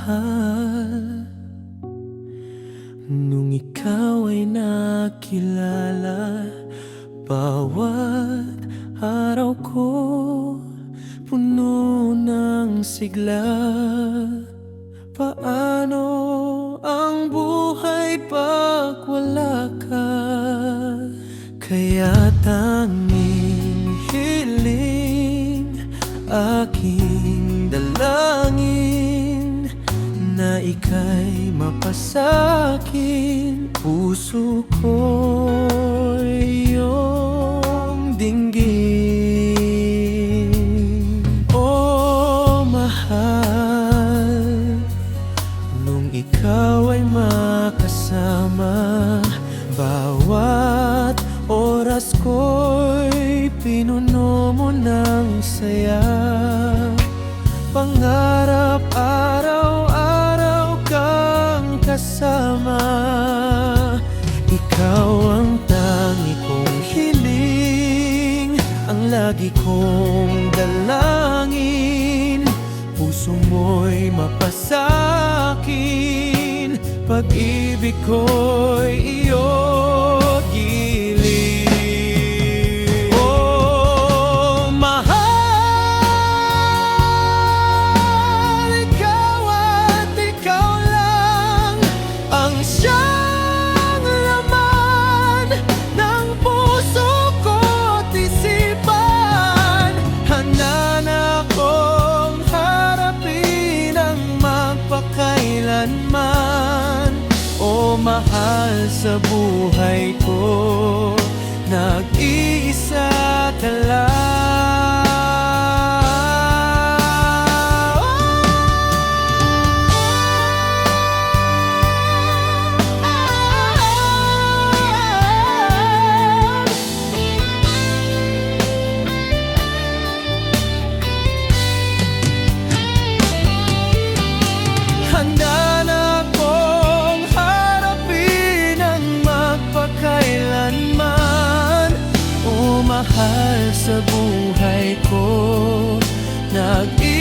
mahal. Nung ikaw ay nakilala, bawat araw ko puno ng sigla. Paano ang buhay pag wala ka? Kaya tanging hiling, aking dalangin, na ika'y mapasakin. Puso ko'y iyong dinggin. Oh mahal, nung ikaw ay makasama, bawat oras ko'y pinuno mo ng saya. Pangarap araw-araw kang kasama. Ikaw ang tangi kong hiling, ang lagi kong dalangin. Puso mo'y mapasakin, pag-ibig ko'y iyong giling. Oh mahal, ikaw at ikaw lang ang siyang laman ng puso ko't isipan. Handa na akong harapin ang magpakailanman. O mahal, sa buhay ko nag-iisa ka lang. Handa na akong harapin ang magpakailanman. O mahal, sa buhay ko nag-iisa